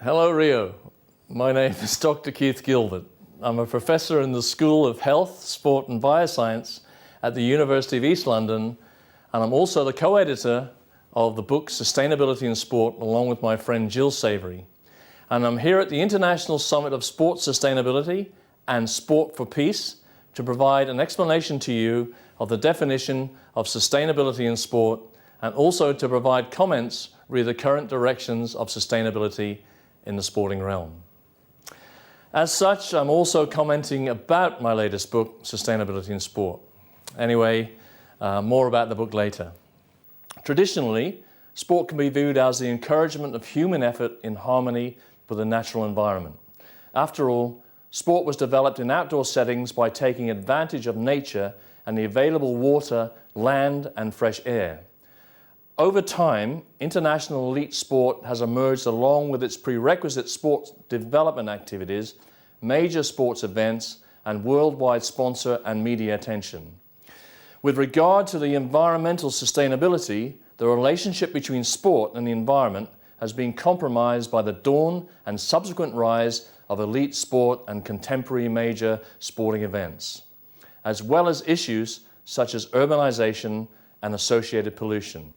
Hello Rio, my name is Dr. Keith Gilbert. I'm a professor in the School of Health, Sport and Bioscience at the University of East London, and I'm also the co-editor of the book Sustainability in Sport along with my friend Jill Savory. And I'm here at the International Summit of Sport Sustainability and Sport for Peace to provide an explanation to you of the definition of sustainability in sport and also to provide comments re the current directions of sustainability in the sporting realm. As such, I'm also commenting about my latest book, Sustainability in Sport. Anyway, more about the book later. Traditionally, sport can be viewed as the encouragement of human effort in harmony with the natural environment. After all, sport was developed in outdoor settings by taking advantage of nature and the available water, land, and fresh air. Over time, international elite sport has emerged along with its prerequisite sports development activities, major sports events, and worldwide sponsor and media attention. With regard to the environmental sustainability, the relationship between sport and the environment has been compromised by the dawn and subsequent rise of elite sport and contemporary major sporting events, as well as issues such as urbanization and associated pollution.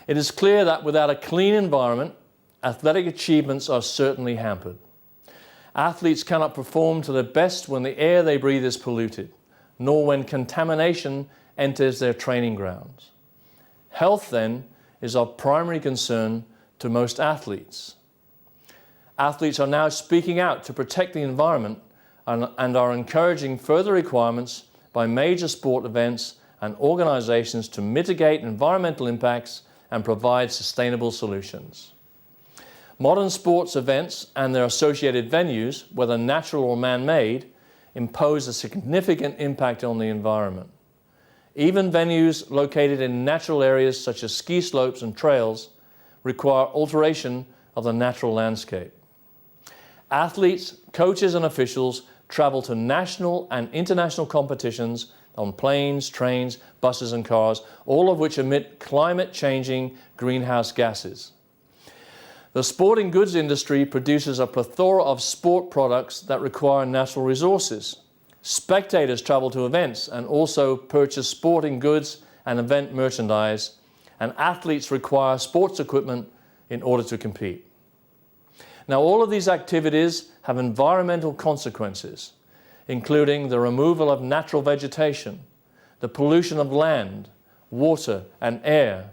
It is clear that without a clean environment, athletic achievements are certainly hampered. Athletes cannot perform to their best when the air they breathe is polluted, nor when contamination enters their training grounds. Health, then, is of primary concern to most athletes. Athletes are now speaking out to protect the environment and are encouraging further requirements by major sport events and organizations to mitigate environmental impacts and provide sustainable solutions. Modern sports events and their associated venues, whether natural or man-made, impose a significant impact on the environment. Even venues located in natural areas such as ski slopes and trails require alteration of the natural landscape. Athletes, coaches and officials travel to national and international competitions on planes, trains, buses and cars, all of which emit climate-changing greenhouse gases. The sporting goods industry produces a plethora of sport products that require natural resources. Spectators travel to events and also purchase sporting goods and event merchandise, and athletes require sports equipment in order to compete. Now, all of these activities have environmental consequences, including the removal of natural vegetation, the pollution of land, water and air,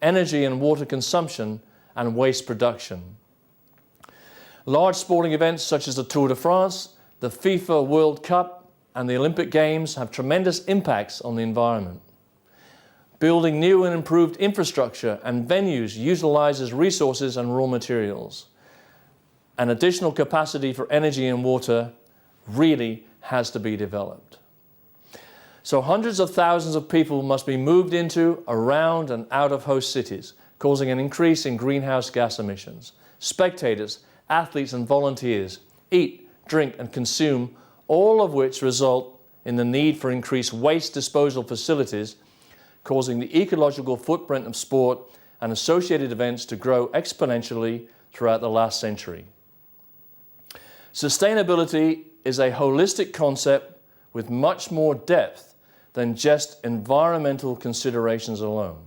energy and water consumption, and waste production. Large sporting events such as the Tour de France, the FIFA World Cup, and the Olympic Games have tremendous impacts on the environment. Building new and improved infrastructure and venues utilizes resources and raw materials. An additional capacity for energy and water really has to be developed. So hundreds of thousands of people must be moved into, around and out of host cities, causing an increase in greenhouse gas emissions. Spectators, athletes and volunteers eat, drink and consume, all of which result in the need for increased waste disposal facilities, causing the ecological footprint of sport and associated events to grow exponentially throughout the last century. Sustainability is a holistic concept with much more depth than just environmental considerations alone.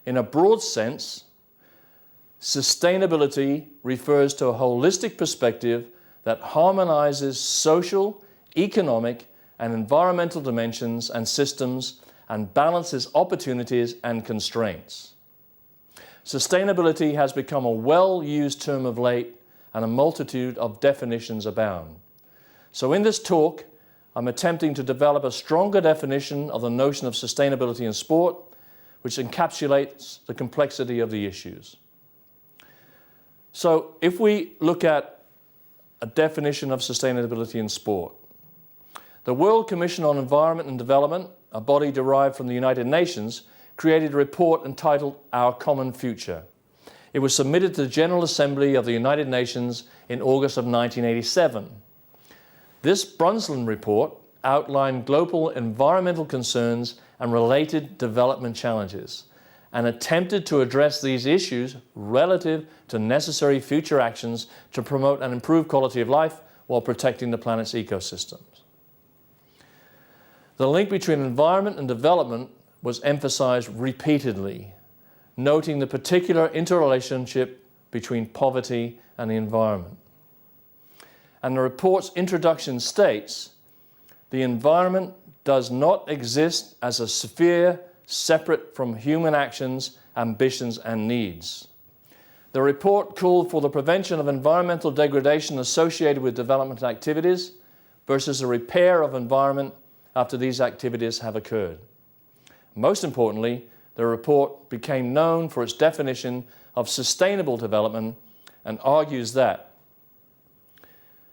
In a broad sense, sustainability refers to a holistic perspective that harmonizes social, economic, and environmental dimensions and systems and balances opportunities and constraints. Sustainability has become a well-used term of late, and a multitude of definitions abound. So in this talk, I'm attempting to develop a stronger definition of the notion of sustainability in sport, which encapsulates the complexity of the issues. So if we look at a definition of sustainability in sport, the World Commission on Environment and Development, a body derived from the United Nations, created a report entitled Our Common Future. It was submitted to the General Assembly of the United Nations in August of 1987. This Brundtland report outlined global environmental concerns and related development challenges, and attempted to address these issues relative to necessary future actions to promote an improved quality of life while protecting the planet's ecosystems. The link between environment and development was emphasized repeatedly, noting the particular interrelationship between poverty and the environment. And the report's introduction states, the environment does not exist as a sphere separate from human actions, ambitions, and needs. The report called for the prevention of environmental degradation associated with development activities versus the repair of environment after these activities have occurred. Most importantly, the report became known for its definition of sustainable development and argues that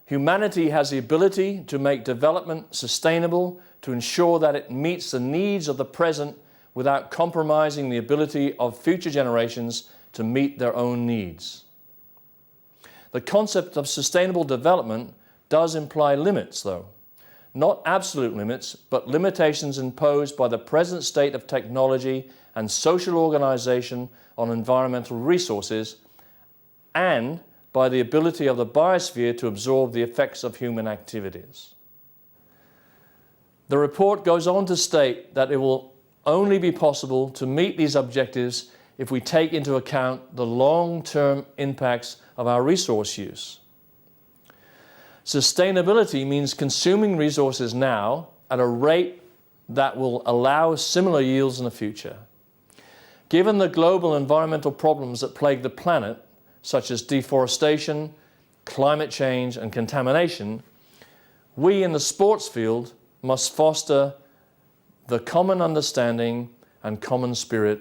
humanity has the ability to make development sustainable to ensure that it meets the needs of the present without compromising the ability of future generations to meet their own needs. The concept of sustainable development does imply limits, though. Not absolute limits, but limitations imposed by the present state of technology and social organization on environmental resources, and by the ability of the biosphere to absorb the effects of human activities. The report goes on to state that it will only be possible to meet these objectives if we take into account the long-term impacts of our resource use. Sustainability means consuming resources now at a rate that will allow similar yields in the future. Given the global environmental problems that plague the planet, such as deforestation, climate change, and contamination, we in the sports field must foster the common understanding and common spirit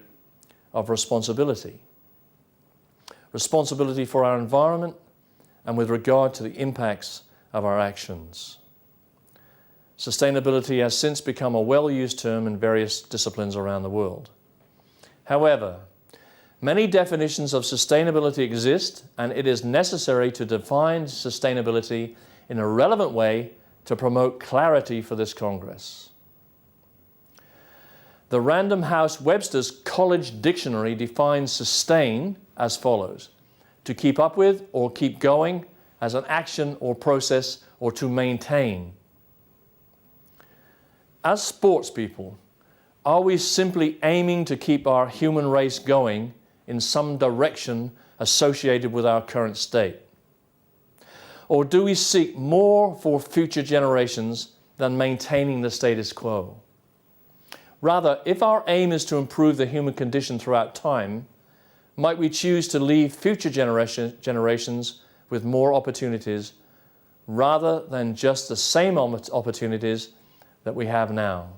of responsibility. Responsibility for our environment and with regard to the impacts of our actions. Sustainability has since become a well-used term in various disciplines around the world. However, many definitions of sustainability exist, and it is necessary to define sustainability in a relevant way to promote clarity for this Congress. The Random House Webster's College Dictionary defines sustain as follows: to keep up with or keep going as an action or process, or to maintain. As sports people, are we simply aiming to keep our human race going in some direction associated with our current state? Or do we seek more for future generations than maintaining the status quo? Rather, if our aim is to improve the human condition throughout time, might we choose to leave future generations with more opportunities rather than just the same opportunities that we have now?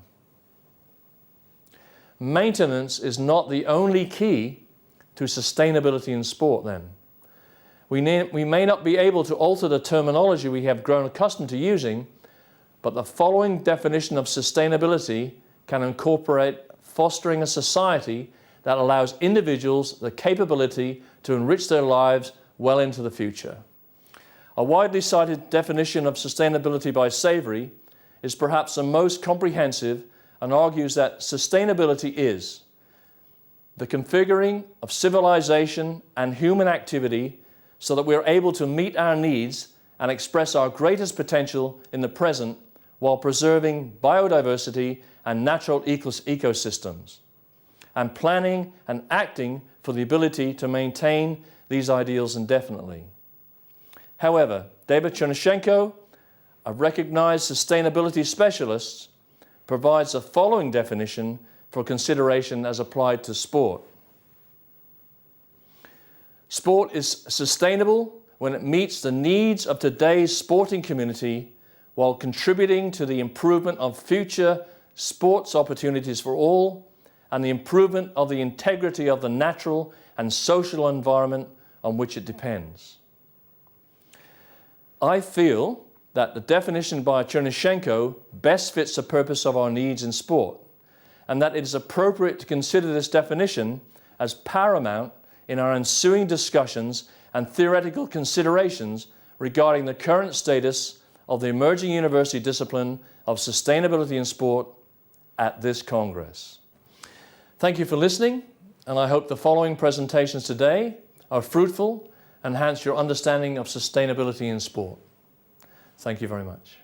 Maintenance is not the only key to sustainability in sport then. We may not be able to alter the terminology we have grown accustomed to using, but the following definition of sustainability can incorporate fostering a society that allows individuals the capability to enrich their lives well into the future. A widely cited definition of sustainability by Savory is perhaps the most comprehensive and argues that sustainability is the configuring of civilization and human activity so that we are able to meet our needs and express our greatest potential in the present while preserving biodiversity and natural ecosystems, and planning and acting for the ability to maintain these ideals indefinitely. However, David Chernyshenko, a recognized sustainability specialist, provides the following definition for consideration as applied to sport. Sport is sustainable when it meets the needs of today's sporting community while contributing to the improvement of future sports opportunities for all and the improvement of the integrity of the natural and social environment on which it depends. I feel that the definition by Chernyshenko best fits the purpose of our needs in sport, and that it is appropriate to consider this definition as paramount in our ensuing discussions and theoretical considerations regarding the current status of the emerging university discipline of sustainability in sport at this Congress. Thank you for listening, and I hope the following presentations today are fruitful and enhance your understanding of sustainability in sport. Thank you very much.